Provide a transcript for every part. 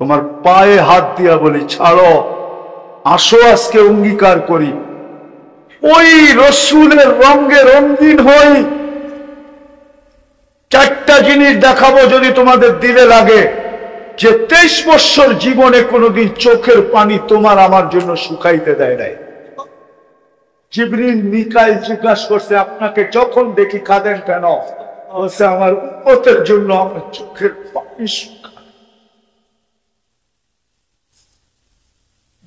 তোমার পায়ে হাত দিয়া বলি, ছাড়ো, আসো আজকে অঙ্গীকার করি, ওই রসুলের রঙে রঙিন হই। চারটা জিনিস দেখাবো যদি তোমাদের দিলে লাগে, যে 23 বছর জীবনে কোনোদিন চোখের পানি তোমার আমার জন্য শুকাইতে দেয় নাই। জিবরিল মিকাইল জিজ্ঞাসা করছে, আপনাকে যখন দেখি কাঁদেন কেন? বলছে, আমার উম্মতের জন্য আমার চোখের পানি শুকায়।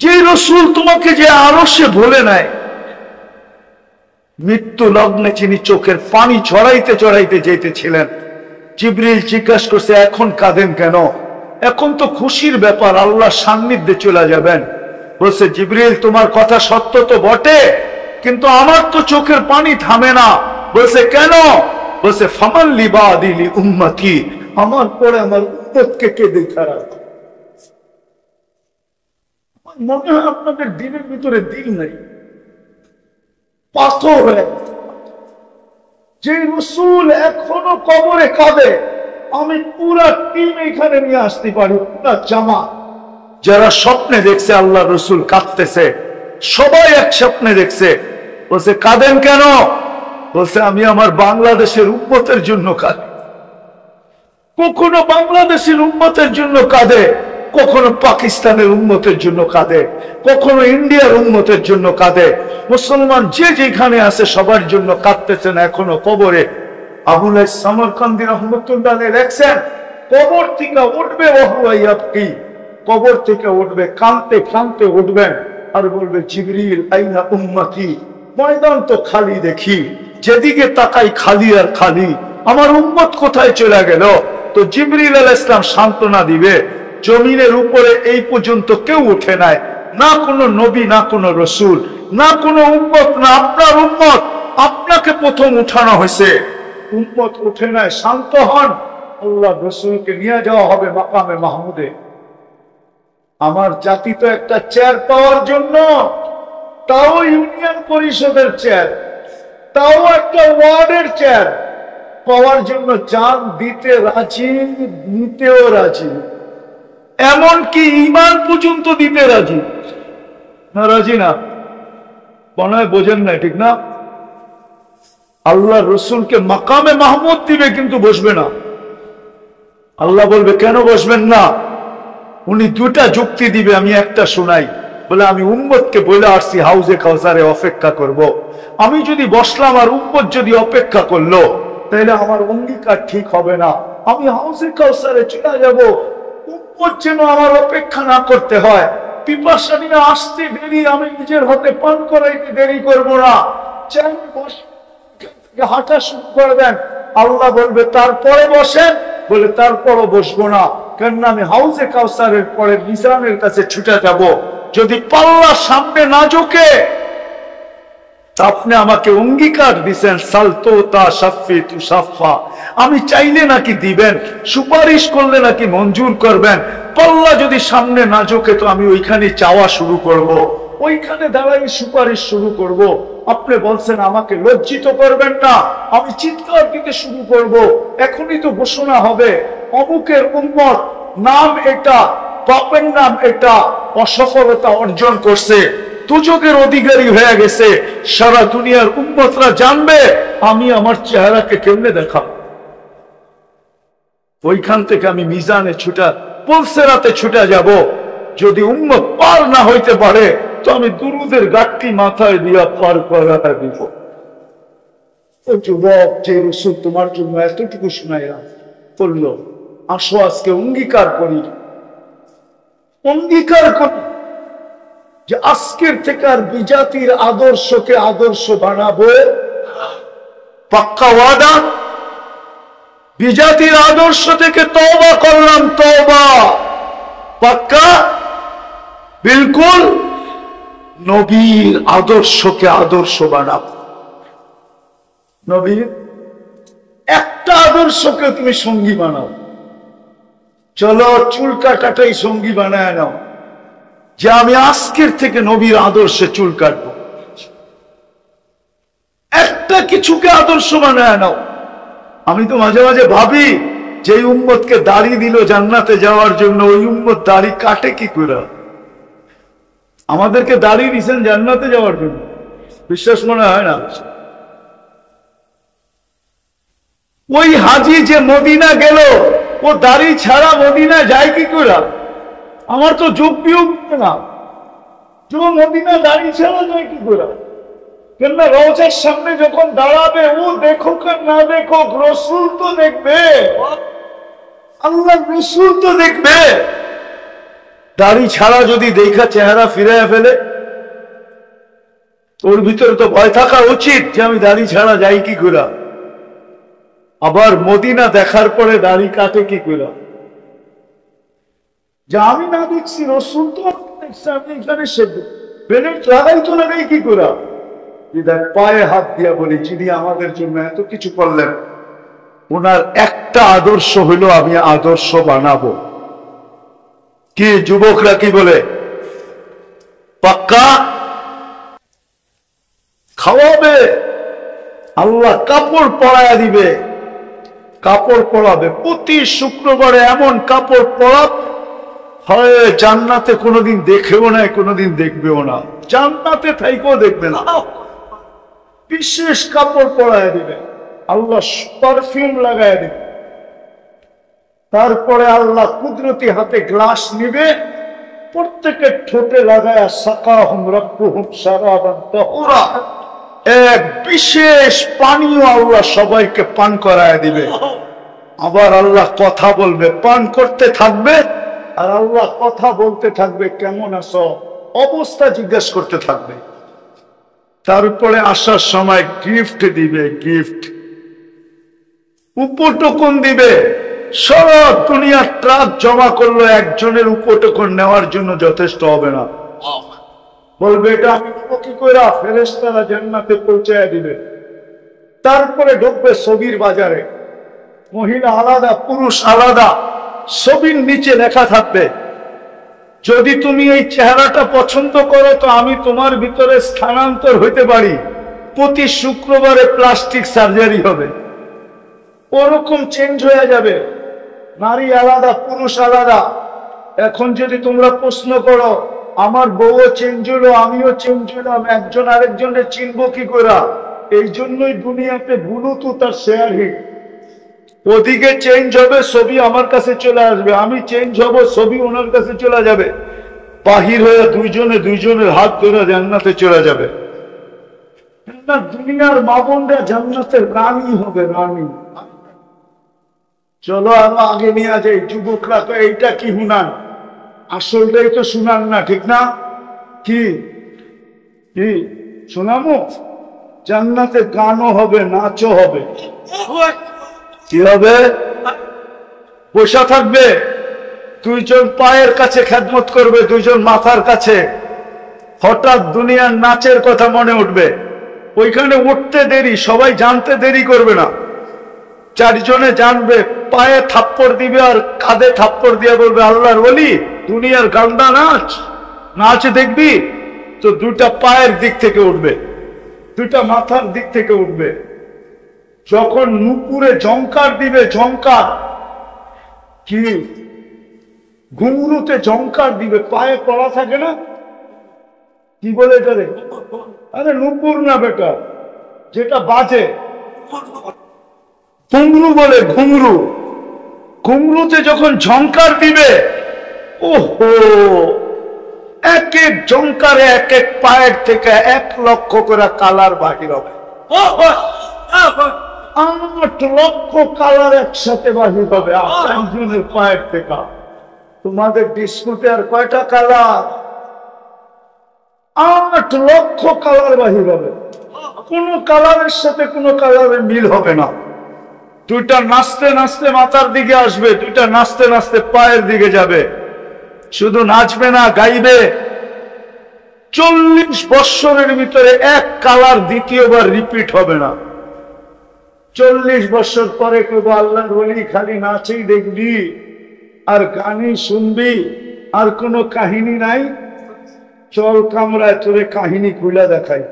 যে রসুল তোমাকে যে আরশে ভুলে নাই, মৃত্যু লগ্নে যিনি চোখের পানি ছড়াইতে ছড়াইতে যেতেছিলেন, জিবরিল জিজ্ঞাসা করছে, এখন কাঁদেন কেন? এখন তো খুশির ব্যাপার, আল্লাহর সান্নিধ্যে চলে যাবেন। বলছে, জিবরিল তোমার কথা সত্য তো বটে, কিন্তু আমার তো চোখের পানি থামে না। বলছে, কেন? বলছে, ফামান লিবাদিলি উম্মতি, আমার পরে আমার উম্মতকে কে দেখা রাখো। মনে হয় আপনাদের দিনের ভিতরে দিল নাই, পাথর হয়ে। যে রসুল এখনো কবরে কাঁদে, আমি পুরা টিম এখানে নিয়ে আসতে পারি, পুরা জামা। যারা স্বপ্নে দেখছে আল্লাহ রসুল কাঁদতেছে, সবাই এক স্বপ্নে দেখছে। বলছে, কাঁদেন কেন? বলছে, আমি আমার বাংলাদেশের উম্মতের জন্য কাঁদি। কখনো বাংলাদেশের উম্মতের জন্য কাঁদে, কখনো পাকিস্তানের উম্মতের জন্য কাঁদে, কখনো ইন্ডিয়ার উম্মতের জন্য কাঁদে। মুসলমান যে যেখানে আছে সবার জন্য কাঁদতেছেন এখনো কবরে। আবুল সামরকান্দি রহমতুল্লাহ লেখছেন, কবর থেকে উঠবে ওয়াহুয়াইয়াবকি, কবর থেকে উঠবে কাঁদতে কাঁদতে উঠবেন, আর বলবে, জিবরিল আইনা উম্মতি। ময়দান তো খালি দেখি, যেদিকে তাকাই খালি আর খালি, আমার উম্মত কোথায় চলে গেল? তো জিবরিল আলাইহিস সালাম সান্ত্বনা দিবে, জমিনের উপরে এই পর্যন্ত কেউ উঠে নাই, না কোনো নবী, না কোনো রসুল, না কোনো উম্মত, না আপনার উম্মত। আপনাকে প্রথম উঠানো হয়েছে, উম্মত উঠে নাই। শান্ত হন, আল্লাহ রসুলকে নিয়ে যাওয়া হবে মাকামে মাহমুদে। আমার জাতি তো একটা চেয়ার পাওয়ার জন্য, তাও ইউনিয়ন পরিষদের চেয়ার, তাও একটা ওয়ার্ডের চেয়ার পাওয়ার জন্য জান দিতে রাজি, নিতেও রাজি, এমনকি ইমান পর্যন্ত দিতে রাজি। না রাজি না? মনে হয় বোঝেন না, ঠিক না? আল্লাহ রসুলকে মাকামে মাহমুদ দিবে, কিন্তু বসবে না। আল্লাহ বলবে, কেন বসবেন না? উনি দুটা যুক্তি দিবে, আমি একটা শোনাই। বলে, আমি উম্মতকে বলে আসছি হাউজে কাউসারে অপেক্ষা করব। আমি যদি বসলাম আর উম্মত যদি অপেক্ষা করলো, তাহলে আমার অঙ্গীকার ঠিক হবে না। আমি হাউজে কাউসারে চলে যাব, উম্মত যেন আমার অপেক্ষা না করতে হয়। পিপাসা নিয়ে আসতে দেরি, আমি নিজের হাতে পান করাইতে দেরি করব না। হাঁটা শুরু করবেন, আল্লাহ বলবে, তারপরে বসেন। বলে, তারপরও বসবো না, কেননা আমি হাউজে কাউসারের পরে মিজানের কাছে ছুটে যাব। যদি পাল্লা সামনে না ঝুঁকে, আপনি আমাকে অঙ্গীকার দিচ্ছেন, সালতোতা সাফি তু সাফা, আমি চাইলে নাকি দিবেন, সুপারিশ করলে নাকি মঞ্জুর করবেন। পাল্লা যদি সামনে না ঝোঁকে, তো আমি ওইখানে চাওয়া শুরু করব, ওইখানে দাঁড়াই সুপারিশ শুরু করব। আপনি বলছেন আমাকে লজ্জিত করবেন না, আমি চিৎকার দিতে শুরু করব। এখনই তো ঘোষণা হবে, অমুকের উম্মত, নাম এটা, বাপের নাম এটা, অসফলতা অর্জন করছে, দুজকের অধিকারী হয়ে গেছে। সারা দুনিয়ার উম্মতরা জানবে আমি আমার চেহারাকে কেমনে দেখাবো। ওইখান থেকে আমি মিজানে ছুটা, পুলসেরাতে ছুটে যাব। যদি উম্মত পার না হইতে পারে, তো আমি দুরুদের গাঠটি মাথায় দিয়া পার করা দিব। যুবক, যে রসুল তোমার জন্য এতটুকু শুনাইয়া বলল, আসো আজকে অঙ্গীকার করি, অঙ্গীকার করি যে আজকের থেকে আর বিজাতির আদর্শকে আদর্শ বানাবো। পাক্কা ওয়াদা। বিজাতির আদর্শ থেকে তওবা করলাম, তওবা পাক্কা, বিলকুল। নবীর আদর্শকে আদর্শ বানাবো। নবীর একটা আদর্শকে তুমি সঙ্গী বানাও। চলো চুল কাটাটাই সঙ্গী বানায় নাও, যে আমি আজকের থেকে নবীর আদর্শে চুল কাটবো। একটা কিছুকে আদর্শ বানায় নাও। আমি তো মাঝে মাঝে ভাবি, যে উম্মতকে দাড়ি দিল জান্নাতে যাওয়ার জন্য, ওই উম্মত দাড়ি কাটে কি করে? আমাদেরকে দাড়ি দিয়েছেন জান্নাতে যাওয়ার জন্য, বিশ্বাস মনে হয় না। ওই হাজি যে মদিনা গেল, ও দাড়ি ছাড়া মদিনা যায় কি করে? আমার তো যোগ বিয়োগ না, যে মদিনা দাড়ি ছাড়া যায় কি করে? কেননা রওজার সামনে যখন দাঁড়াবে, ও দেখুক আর না দেখুক, রসুল তো দেখবে, আল্লাহ রসুল তো দেখবে। দাড়ি ছাড়া যদি দেখা চেহারা ফিরে ফেলে, ওর ভিতরে তো ভয় থাকা উচিত যে আমি দাড়ি ছাড়া যাই কি করে। আবার মদিনা দেখার পরে দাড়ি কাটে কি করে? যে আমি না দেখছি, রসুল তো দেখছি, আমি এখানে বেলেট লাগাই তো লাগাই কি করে? পায়ে হাত দিয়া বলি, যিনি আমাদের জন্য এত কিছু করলেন, ওনার একটা আদর্শ হইল আমি আদর্শ বানাবো। কি যুবকরা কি বলে? পাক্কা খাওয়াবে, আল্লাহ কাপড় পরায়া দিবে, কাপড় পরাবে প্রতি শুক্রবারে, এমন কাপড় পরাবে হয় জান্নাতে কোনোদিন দেখেও না, কোনোদিন দেখবেও না, জান্নাতে থাইকেও দেখবে না। বিশেষ কাপড় পরায় দিবে, আল্লাহ পারফিউম লাগায় দিবে, তারপরে আল্লাহ কুদরতি হাতে গ্লাস নিবে, প্রত্যেকের ঠোঁটে লাগায় সাকাহুম রাব্বুহুম শারাবান তাহুরা, এক বিশেষ পানীয় আল্লাহ সবাইকে পান করায় দিবে। আবার আল্লাহ কথা বলবে, পান করতে থাকবে, আর আল্লাহ কথা বলতে থাকবে, কেমন আছো, অবস্থা জিজ্ঞেস করতে থাকবে। তারপরে আসার সময় গিফট দিবে, গিফট উপটোকন দিবে। সারা দুনিয়ার ট্রাক জমা করলো, একজনের উপটোকন নেওয়ার জন্য যথেষ্ট হবে না। বলবে এটা আমি কি করে? ফেরেশতারা জান্নাতে পৌঁছায় দিবে। তারপরে ঢুকবে ছবির বাজারে, মহিলা আলাদা পুরুষ আলাদা, ছবির নিচে লেখা থাকবে, যদি তুমি এই চেহারাটা পছন্দ করো তো আমি তোমার ভিতরে স্থানান্তর হইতে পারি, প্রতি শুক্রবারে প্লাস্টিক সার্জারি হবে, ওরকম চেঞ্জ হয়ে যাবে, নারী আলাদা পুরুষ আলাদা। এখন যদি তোমরা প্রশ্ন করো, আমার বউও চেঞ্জ হলো, আমিও চেঞ্জ হলাম, একজন আরেকজনের চিনবো কি করে? এই জন্যই দুনিয়াতে ব্লুটুথ আর শেয়ারিং। ওদিকে চেঞ্জ হবে, ছবি আমার কাছে চলে আসবে, আমি চেঞ্জ হব, ছবি ওনার কাছে চলে যাবে, বাহির হয়ে দুইজনের হাত ধরে জান্নাতে চলে যাবে। না, দুনিয়ার মা বোনরা জান্নাতের রানী হবে, রানী। চলো আমরা আগে নিয়ে যাই। যুবকরা তো এইটা কি শুনান, আসলটাই তো শুনান না, ঠিক না? কি কি শোনামো? জান্নাতে গানও হবে, নাচও হবে। কি হবে? বসা থাকবে, দুইজন পায়ের কাছে খেদমত করবে, দুইজন মাথার কাছে। হঠাৎ দুনিয়ার নাচের কথা মনে উঠবে, ওইখানে উঠতে দেরি, সবাই জানতে দেরি করবে না, চারজনে জানবে, পায়ে থাপ্পড় দিবে আর কাঁধে থাপ্পড় দিয়ে বলবে আল্লাহর ওলি দুনিয়ার গান্ডা নাচ, নাচ দেখবি তো দুটা পায়ের দিক থেকে উঠবে, দুটা মাথার দিক থেকে উঠবে। যখন নুপুরে ঝংকার দিবে, ঝংকার কি ঘুঙরুতে ঝংকার দিবে, পায়ে পড়া থাকে না, কি বলে এটা রে? আরে নুপুর না বেটা, যেটা বাজে ঘুঙরু বলে, ঘুঙরু। ঘুঙরুতে যখন ঝংকার দিবে, ওহো, এক এক ঝংকারে এক এক পায়ের থেকে 1 লক্ষ করে কালার বাহির হবে। 8 লক্ষ কালার একসাথে বাহির হবে একজনের পায়ের থেকে। তোমাদের ডিস্কুতে আর কয়টা কালার? 8 লক্ষ কালার বাহির হবে, কোন কালারের সাথে কোন কালারের মিল হবে না। দুইটা নাচতে নাচতে মাথার দিকে আসবে, দুইটা নাচতে নাচতে পায়ের দিকে যাবে। শুধু নাচবে না, গাইবে। 40 বৎসরের ভিতরে এক কালার দ্বিতীয়বার রিপিট হবে না। 40 বৎসর পরে কেউ আল্লাহর ওলি খালি নাচেই দেখবি আর গানই শুনবি, আর কোনো কাহিনী নাই। চল কামরায় তোরে কাহিনী খুলে দেখাই।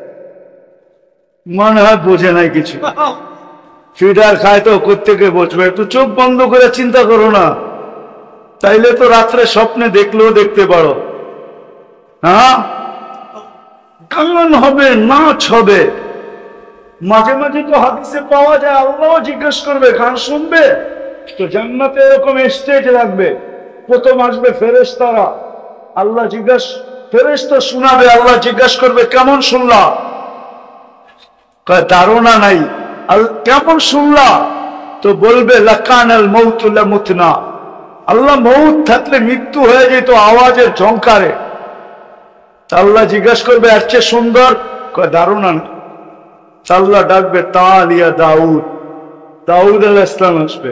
মনে হয় বোঝে নাই কিছু। ফিডার খায় তো কোত্থেকে বসবে? একটু চোখ বন্ধ করে চিন্তা করো না, তাইলে তো রাত্রে স্বপ্নে দেখলেও দেখতে পারো। হ্যাঁ, গান হবে, নাচ হবে, মাঝে মাঝে তো হাদিসে পাওয়া যায় আল্লাহ জিজ্ঞেস করবে গান শুনবে তো জান্নাতে এরকম স্টেজ রাখবে, প্রথম আসবে ফেরেশতারা, আল্লাহ ফেরেশতা শোনাবে, আল্লাহ জিজ্ঞাসা করবে কেমন শুনলা? ধারণা নাই। কেমন শুনলা? তো বলবে লাকানাল মাউতু লামুতনা, আল্লাহ মউত থাকলে মৃত্যু হয়ে যেত আওয়াজের ঝংকারে। আল্লাহ জিজ্ঞাসা করবে এর চেয়ে সুন্দর? ধারণা নাই। আল্লাহ ডাকবে তালিয়া দাউদ, দাউদ আলাইহিস সালাম আসবে,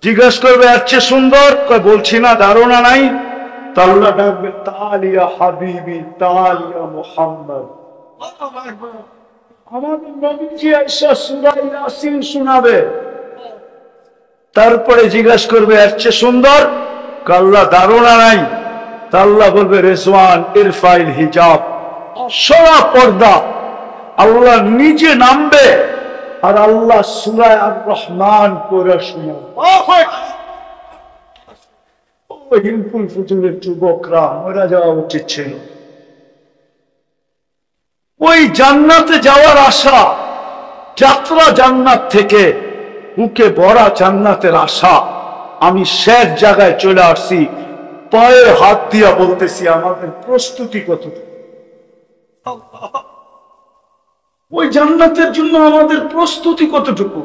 জিজ্ঞাসা করবে এর চেয়ে সুন্দর? বলছি না, ধারণা নাই। আল্লাহ ডাকবে তালিয়া হাবিবি, তালিয়া মুহাম্মদ। আমাদের নবীজি আয়েশা সূরা ইয়াসিন শোনাবে, তারপরে জিজ্ঞাসা করবে এর চেয়ে সুন্দর? আল্লাহ ধারণা নাই। আল্লাহ বলবে রিজওয়ান ইরফাইল হিজাব, সরা পর্দা। আল্লাহ নিজে নামবে আর আল্লাহ সূরা আর রহমান পড়ে শোনাবে। হিলফুল ফুজুরের যুবকরা মরে যাওয়া উচিত ছিল। ওই জান্নাতে যাওয়ার আশা, যাত্রা জান্নাত থেকে, বুকে ভরা জান্নাতের আশা। আমি শেষ জায়গায় চলে আসছি, পায়ে হাত দিয়া বলতেছি আমাদের প্রস্তুতি কতটুকু? ওই জান্নাতের জন্য আমাদের প্রস্তুতি কতটুকু?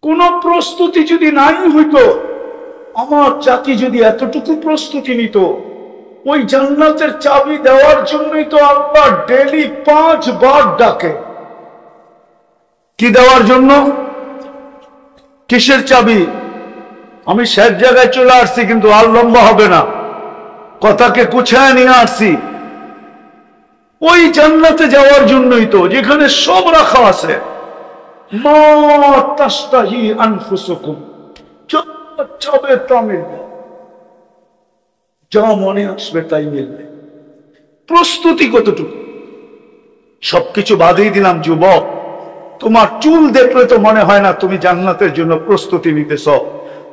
কোন প্রস্তুতি যদি নাই হইতো, আমার জাতি যদি এতটুকু প্রস্তুতি নিত, ওই জান্নাতের চাবি দেওয়ার জন্যই তো আল্লাহ ডেলি 5 বার ডাকে। কি দেওয়ার জন্য? কিসের চাবি? আমি শেষ জায়গায় চলে আসছি, কিন্তু আর লম্বা হবে না, কথাকে কুছায় নিয়ে আসছি। ওই জান্নাতে যাওয়ার জন্যই তো, যেখানে সব রাখা আছে। মা তাস্তাহি আনফুসুকুম, চাবে তা মিলবে, যা মনে আসবে তাই মিলবে। প্রস্তুতি কতটুকু? সবকিছু বাদই দিলাম যুবক, তোমার চুল দেখলে তো মনে হয় না তুমি জান্নাতের জন্য প্রস্তুতি নিতেছ।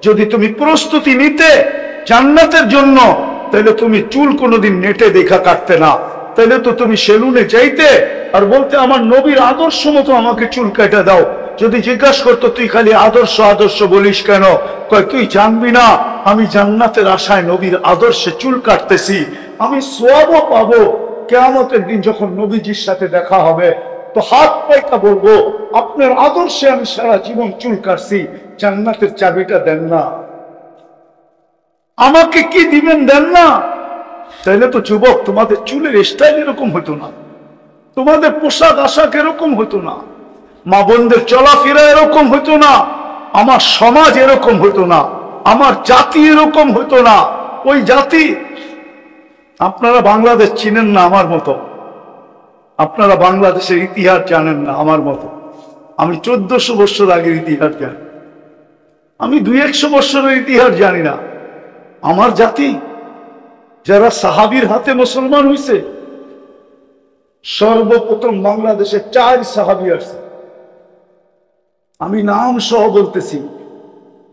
যদি তুমি প্রস্তুতি নিতে জান্নাতের জন্য, তাহলে তুমি চুল কোনোদিন নেটে দেখা কাটতে না, তাহলে তো তুমি সেলুনে যাইতে আর বলতে আমার নবীর আদর্শ মতো আমাকে চুল কাটা দাও। যদি জিজ্ঞাসা করতো তুই খালি আদর্শ আদর্শ বলিস কেন, কয় তুই জানবি না আমি জান্নাতের আশায় নবীর আদর্শে চুল কাটতেছি, আমি সওয়াবও পাবো। কিয়ামতের দিন যখন নবীজির সাথে দেখা হবে তো হাত পাইতা বলবো আপনার আদর্শে আমি সারা জীবন চুল কাটছি, জান্নাতের চাবিটা দেন না, আমাকে কি দিবেন দেন না। তাইলে তো যুবক তোমাদের চুলের স্টাইল এরকম হতো না, তোমাদের পোশাক আশাক এরকম হতো না, মা বোনদের চলাফেরা এরকম হতো না, আমার সমাজ এরকম হতো না, আমার জাতি এরকম হতো না। ওই জাতি, আপনারা বাংলাদেশ চিনেন না আমার মতো, আপনারা বাংলাদেশের ইতিহাস জানেন না আমার মতো। আমি 1400 বছর আগের ইতিহাস জানি, আমি 200-100 বছরের ইতিহাস জানি না। আমার জাতি যারা সাহাবীর হাতে মুসলমান হয়েছে, সর্বপ্রথম বাংলাদেশে 4 সাহাবী আসছে, আমি নাম সহ বলতেছি।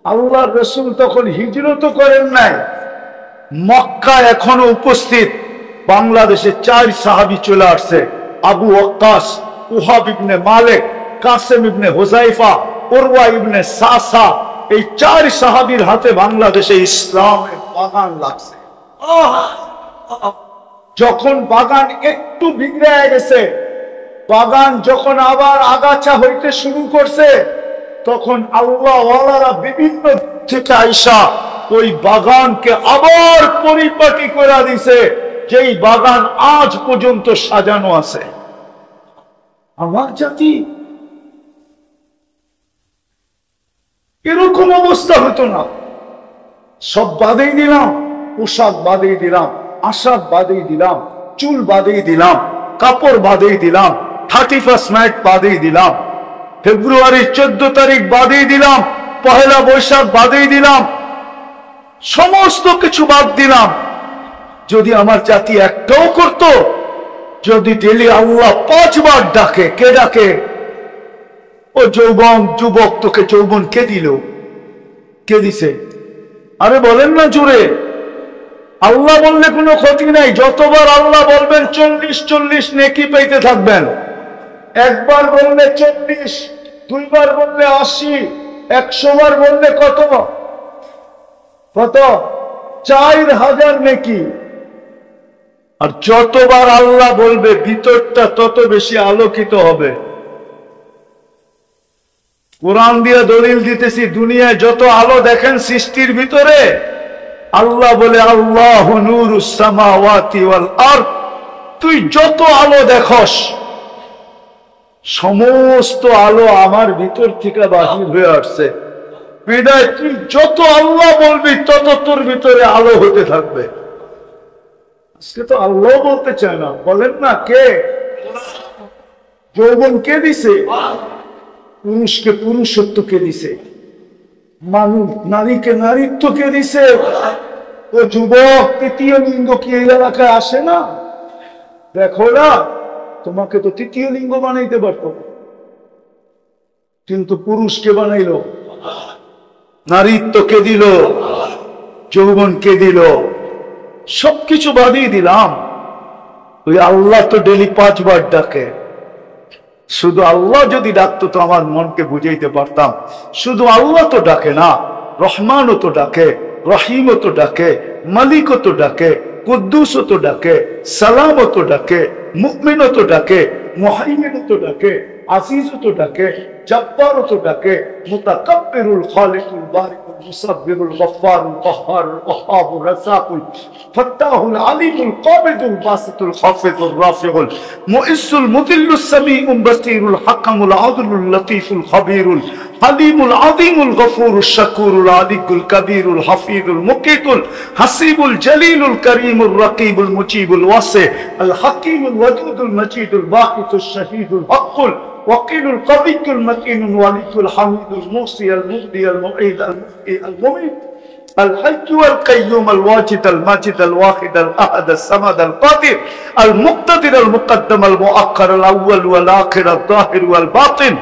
আল্লাহর রাসূল তখন হিজরত করেন নাই, মক্কা এখনো উপস্থিত। বাংলাদেশে 4 সাহাবী চলে আসছে, আবু ওয়াক্কাস, উহাব ইবনে মালিক, কাসেম ইবনে হুযাইফা, উরওয়া ইবনে সাসা। এই 4 সাহাবীর হাতে বাংলাদেশে ইসলামের বাগান লাগছে। যখন বাগান একটু বিগড়ে গেছে, বাগান যখন আবার আগাছা হইতে শুরু করছে, তখন আল্লাহ ওয়ালারা বিভিন্ন থেকে আইসা ওই বাগানকে আবার পরিপাটি করে দিছে, যেই বাগান আজ পর্যন্ত সাজানো আছে। আমার জাতি এরকম অবস্থা হতো না। সব বাদেই দিলাম, পোশাক বাদেই দিলাম, আশাক বাদেই দিলাম, চুল বাদেই দিলাম, কাপড় বাদেই দিলাম, 31 নাইট বাদেই দিলাম, ফেব্রুয়ারি 14 তারিখ বাদেই দিলাম, পহেলা বৈশাখ বাদেই দিলাম, সমস্ত কিছু বাদ দিলাম। যদি আমার জাতি একটাও করত, যদি ডেলি আল্লাহ 5 বার ডাকে, কে ডাকে? ও যৌবন, যুবক, তোকে যৌবন কে দিল? কে দিছে? আরে বলেন না জোরে। আল্লাহ বললে কোনো ক্ষতি নাই, যতবার আল্লাহ বলবেন 40 নেকি পেতে থাকবেন। একবার বললে 40, দুইবার বললে 80, 100 বার বললে কত? 4000 নেকি। আর যতবার আল্লাহ বলবে ভিতরটা তত বেশি আলোকিত হবে। কোরআন দিয়ে দলিল দিতেছি, দুনিয়ায় যত আলো দেখেন সৃষ্টির ভিতরে, আল্লাহ বলে আল্লাহু নূরুস সামাওয়াতি ওয়াল আরদ, তুই যত আলো দেখস সমস্ত আলো আমার ভিতর থেকে বাহির হয়ে আসছে। বিদায় তুই যত আল্লাহ বলবি তত তোর ভিতরে আলো হতে থাকবে। আজকে তো আল্লাহ বলতে চায় না, বলেন না কে? যৌবন কে দিছে? পুরুষকে পুরুষত্ব কে দিছে? মানুষ নারীকে নারীত্ব কে দিছে? তো যুবক, তৃতীয় লিঙ্গ কি এই এলাকায় আসে না? দেখো না, তোমাকে তো তৃতীয় লিঙ্গ বানাইতে পারতো, কিন্তু পুরুষকে বানাইলো। নারীত্ব কে দিল? যৌবন কে দিল? সবকিছু বাদিয়ে দিলাম। ওই আল্লাহ তো ডেলি 5 বার ডাকে। শুধু আল্লাহ যদি ডাকতো তো আমার মনকে বুঝাইতে পারতাম। শুধু আল্লাহ তো ডাকে না, রহমানও তো ডাকে, রহিমও তো ডাকে, মালিকও তো ডাকে, কুদ্দুসও তো ডাকে, সালামও তো ডাকে, মুমিনও তো ডাকে, মুহাইমিনও তো ডাকে, আজিজও তো ডাকে, জব্বারও তো ডাকে, মুতাকাব্বিরুল খালিকুল বারিকুল মুসাব্বিরুল গফফারুল কাহ্হারুল ওয়াহ্হাবুর রাসাকুল ফাত্তাহুল আলিমুল কাবিদুল বাসিতুল খাফিদুর রাফিউল মুইসুল মুদিল্লুস সামিউল বাসীরুল হাকামুল আদলুল লতীফুল খাবীরুল হালিমুল আযীমুল গফুরুশ শাকুরুল আলিকুল কবীরুল হাফিজুল মুকিতুল হাসিবুল জলিলুল করিমুর রকিবুল মুজিবুল ওয়াসি আল হাকিমুল ওয়াদুদুল মজিদুল বাকিতুশ শাহীদুল হকুল وقيل القوي المتين الولي الحميد الموصي المبدي المعيد المحيي المميت الحي والقيوم الواجد الماجد الواحد الاحد الصمد القادر المقتدر المقدم المؤخر الاول والاخر الظاهر والباطن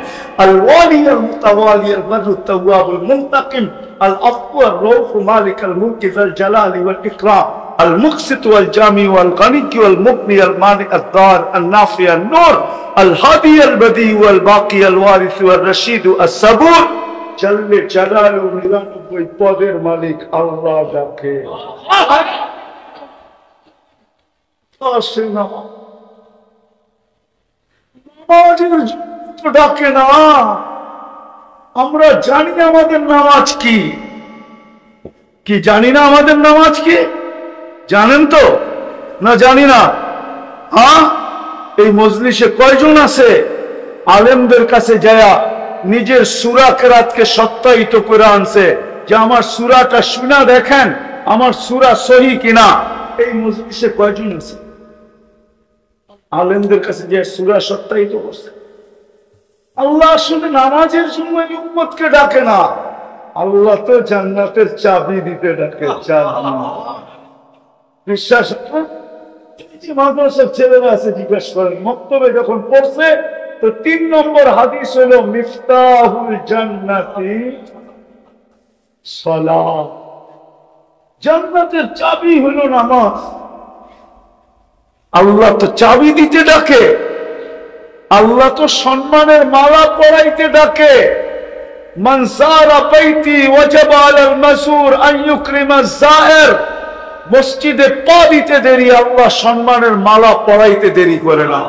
الوالي المتوالي البر التواب المنتقم العفو الرؤوف مالك الملك ذا الجلال والاكرام المقسط والجامع والغني والمغني المانع الضار النافع النور الهادي البديع والباقي الوارث والرشيد الصبور جل جلاله 99 পদের মালিক আল্লাহ ডাকে। ডাকে না। আমরা জানি আমাদের নামাজ কি, কি জানি না আমাদের নামাজ কি? জানেন তো না? জানি না। হ্যাঁ, এই মজলিসে কয়জন আছে আলেমদের কাছে যায়া নিজের সূরা কেরাতকে সত্যায়িত করে আনছে যে আমার সূরাটা শুনা দেখেন আমার সূরা সহি কিনা? এই মজলিসে কয়জন আছে আলেমদের কাছে যে সূরা সত্যায়িত করছে? আল্লাহ আসলে নামাজের জন্য এই উম্মতকে ডাকে না, আল্লাহ তো জান্নাতের চাবি দিতে ডাকে। বিশ্বাস মাদ্রাসার ছেলেরা আছে, জিজ্ঞাসা করেন মক্তবে যখন পড়ছে তো 3 নম্বর হাদিস হলো মিফতাহুল জান্নাতি সালাত, জান্নাতের চাবি হলো নামাজ। আল্লাহ তো চাবি দিতে ডাকে, আল্লাহ তো সম্মানের মালা পরাইতে ডাকে। মান যারা বাইতি ওয়াজাবা আলাল মাসুর আন ইউকরিমা যায়ের, মসজিদে পা দিতে দেরি, আল্লাহ সম্মানের মালা পরাইতে দেরি করে না।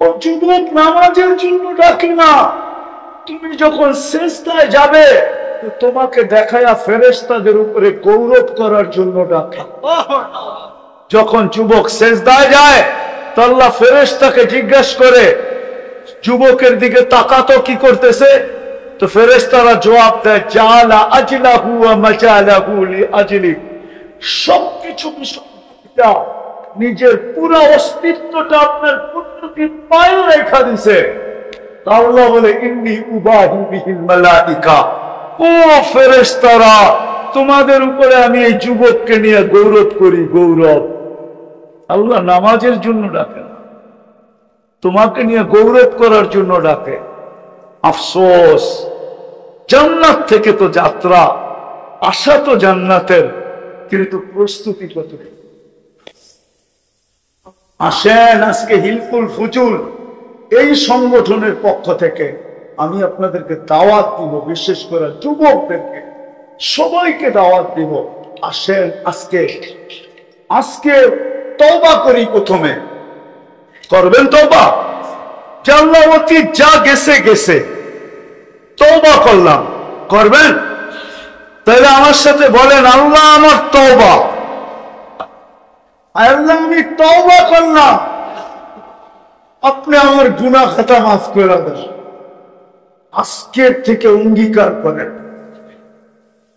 ও যুবক, নামাজের জন্য ডাকে না। তুমি যখন সিজদায় যাবে তোমাকে দেখায়া ফেরেশতাদের উপরে গৌরব করার জন্য ডাকে। যখন যুবক সিজদায় যায় তো আল্লাহ ফেরেশতাকে জিজ্ঞাসা করে যুবকের দিকে তাকাতো কি করতেছে? তো ফেরেশতারা জবাব দেয় জালা আজলাহু ওয়া মাজালাহু লিআজলি, সবকিছু নিজের পুরো অস্তিত্বটা আপনার পুত্রকে পায়ে রেখা দিছে। আল্লাহ বলে ইন্নী উবাহি বিহিল মালাইকা, ও ফেরেশতারা তোমাদের উপরে আমি এই যুবককে নিয়ে গৌরব করি। গৌরব আল্লাহ নামাজের জন্য ডাকে না, তোমাকে নিয়ে গৌরব করার জন্য ডাকে। আফসোস, জান্নাত থেকে তো যাত্রা, আশা তো জান্নাতের, কিন্তু প্রস্তুতি কত? আসেন আজকে হিলফুল ফুজুল এই সংগঠনের পক্ষ থেকে আমি আপনাদেরকে দাওয়াত দিব, বিশেষ করে যুবকদেরকে, সবাইকে দাওয়াত দিব। আসেন আজকে তওবা করি। প্রথমে করবেন তওবা, যে আল্লাহ অতীত যা গেছে গেছে, তওবা করলাম, করবেন? তাহলে আমার সাথে বলেন, আল্লাহ আমার তওবা, আল্লাহ আমি তওবা করলাম, আপনি আমার গুনাহ খাতা মাফ করে দেন। আজকের থেকে অঙ্গীকার করেন।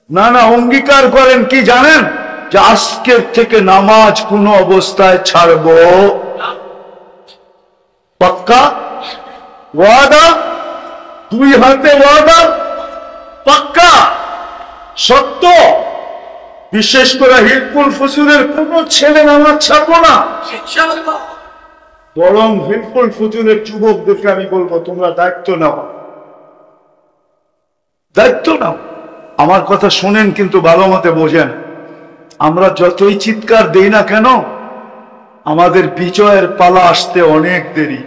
না অঙ্গীকার করেন কি জানেন? যে আজকের থেকে নামাজ কোন অবস্থায় ছাড়বো। পাক্কা ওয়াদা? দুই হাতে ওয়াদা? পাক্কা সত্য? বিশেষ করে হিলফুল ফুজুলের কোন ছেলে নামাজ ছাড়বো না, বরং হিলফুল ফুজুলের যুবকদেরকে আমি বলবো, তোমরা দায়িত্ব নাও, দায়িত্ব নাও। আমার কথা শুনেন, কিন্তু ভালো মতে বোঝেন। আমরা যতই চিৎকার দেই না কেন, আমাদের বিজয়ের পালা আসতে অনেক দেরি।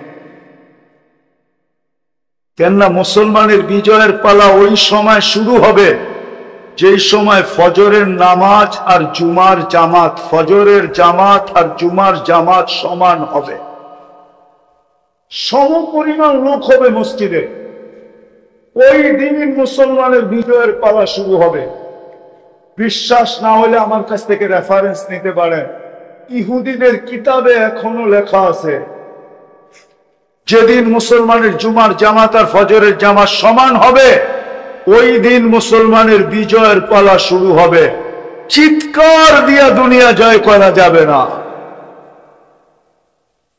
কেননা মুসলমানের বিজয়ের পালা ওই সময় শুরু হবে যেই সময় ফজরের নামাজ আর জুমার জামাত, ফজরের জামাত আর জুমার জামাত সমান হবে, সম পরিমাণ লোক হবে মসজিদে। ওই দিন মুসলমানের বিজয়ের পালা শুরু হবে। বিশ্বাস না হলে আমার কাছ থেকে রেফারেন্স নিতে পারেন। ইহুদিদের কিতাবে এখনো লেখা আছে, যেদিন মুসলমানের জুমার জামাত আর ফজরের জামাত সমান হবে, ওই দিন মুসলমানের বিজয়ের পালা শুরু হবে। চিৎকার দিয়া দুনিয়া জয় করা যাবে না।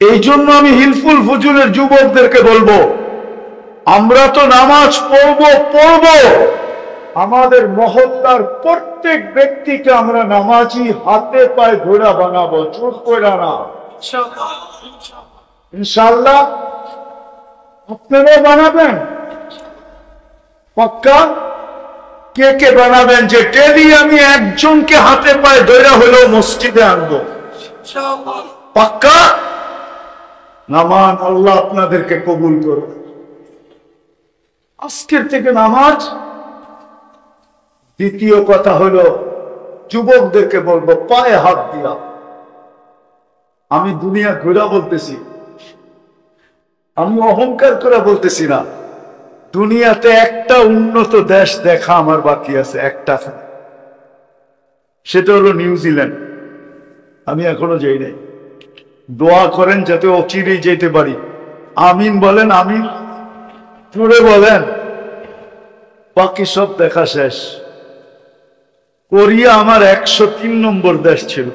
এই জন্য আমি হিলফুল ফুজুলের যুবকদেরকে বলবো, আমরা তো নামাজ পড়বো, আমাদের মহল্লার প্রত্যেক ব্যক্তিকে আমরা নামাজি হাতে পায়ে ঘোড়া বানাবো, জোর করে না, ইনশাআল্লাহ। আপনারা বানাবেন? পাক্কা? কে কে বানাবেন যে ডেলি আমি একজনকে হাতে পায়ে ধরে হলেও মসজিদে আনবো? পাক্কা? নামান, আল্লাহ আপনাদেরকে কবুল করুন। আজকের থেকে নামাজ। দ্বিতীয় কথা হলো, যুবকদেরকে বলবো পায়ে হাত দিয়া। আমি দুনিয়া ঘুরা বলতেছি, আমি অহংকার করে বলতেছি না। দুনিয়াতে একটা উন্নত দেশ দেখা আমার বাকি আছে, একটা, সেটা হলো নিউজিল্যান্ড। আমি এখনো যাই নাই। দোয়া করেন যাতে অচিরেই যেতে পারি। আমিন বলেন, আমিন জোরে বলেন। বাকি সব দেখা শেষ। কোরিয়া আমার 103 নম্বর দেশ ছিল।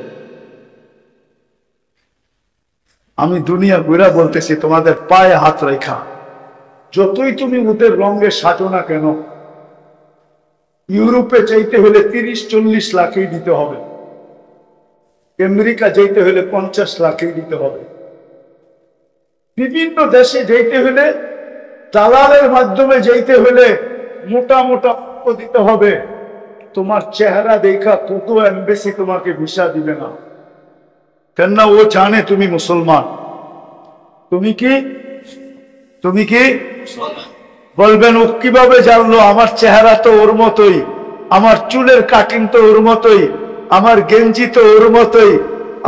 আমি দুনিয়া ঘুরা বলতেছি, তোমাদের পায়ে হাত রেখা, যতই তুমি ওদের রঙে সাজো না কেন, ইউরোপে যাইতে হলে 30-40 লাখই দিতে হবে, আমেরিকা যাইতে হলে 50 লাখই দিতে হবে, বিভিন্ন দেশে যাইতে হলে, দালালের মাধ্যমে যাইতে হলে মোটা মোটা দিতে হবে। তোমার চেহারা দেখা কত এমবেসি তোমাকে ভিসা দিবে না, কেননা ও জানে তুমি মুসলমান। তুমি কি বলবেন? ও কিভাবে জানলো? আমার চেহারা তো ওর মতোই, আমার চুলের কাটিং তো ওর মতোই, আমার গেঞ্জি তো ওর মতোই,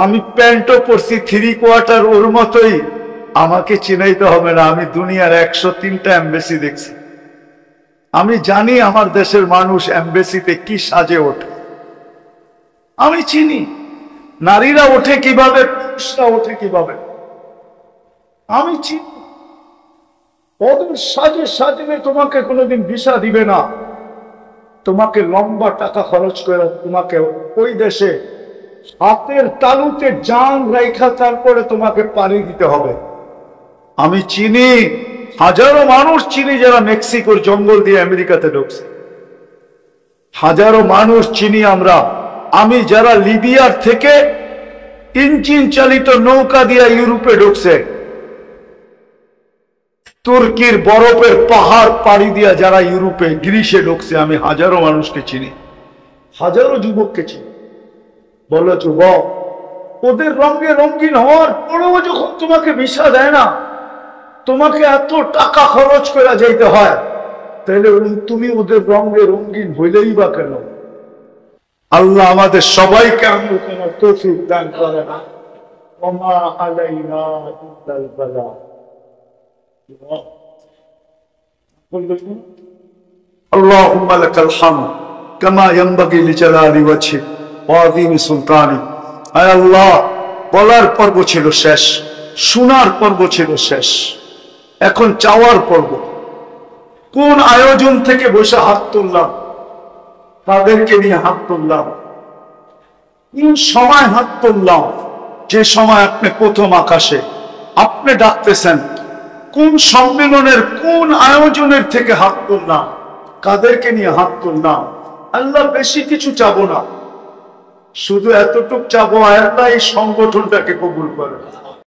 আমি প্যান্টও পরছি 3/4 ওর মতোই। আমাকে চিনাইতে হবে না, আমি দুনিয়ার 103টা এমবেসি দেখছি। আমি জানি আমার দেশের মানুষ এমবেসিতে কি সাজে ওঠে, আমি চিনি। নারীরা ওঠে কিভাবে, পুরুষরা ওঠে কিভাবে, আমি চিনি। ওদের সাজে সাজলে তোমাকে কোনোদিন ভিসা দিবে না। তোমাকে লম্বা টাকা খরচ করে তোমাকে ওই দেশে হাতের তালুতে জান রেখা তারপরে তোমাকে পাড়ি দিতে হবে। আমি চিনি, হাজারো মানুষ চিনি যারা মেক্সিকোর জঙ্গল দিয়ে আমেরিকাতে ঢুকছে, হাজারো মানুষ চিনি আমরা। আমি যারা লিবিয়ার থেকে ইঞ্জিন চালিত নৌকা দিয়ে ইউরোপে ঢুকছে, তুর্কির বরফের পাহাড় পাড়ি দিয়া যারা ইউরোপে গ্রিসে ঢুকছে, আমি হাজারো মানুষকে চিনি, হাজারো যুবককে চিনি। বলো যুবক, ওদের রঙে রঙিন হওয়ার পরেও যখন তোমাকে ভিসা দেয় না, তোমাকে এত টাকা খরচ করে যাইতে হয়, তাহলে তুমি ওদের রঙে রঙিন হইলেই বা কেন? আল্লাহ আমাদের সবাইকে আমল করার তৌফিক দান করেন। ওমা আলাইনা ইল্লাল বালাগ। আল্লাহুম্মা লাকাল হামদ কামা ইয়ানবাগি লিজালালি ওয়াজহিক ওয়া আযীমি সুলতানিক। আয় আল্লাহ, বলার পর্ব ছিল শেষ, শোনার পর্ব ছিল শেষ, এখন চাওয়ার পর্ব। কোন আয়োজন থেকে বসে হাত তুললাম, তাদেরকে নিয়ে হাত তুললাম। কোন সময় হাত তুললাম, যে সময় আপনি প্রথম আকাশে আপনি ডাকতেছেন। কোন সম্মেলনের, কোন আয়োজনের থেকে হাত তুললাম, কাদেরকে নিয়ে হাত তুললাম। আল্লাহ বেশি কিছু চাবো না, শুধু এতটুক চাবো, আল্লাহ এই সংগঠনটাকে কবুল করে।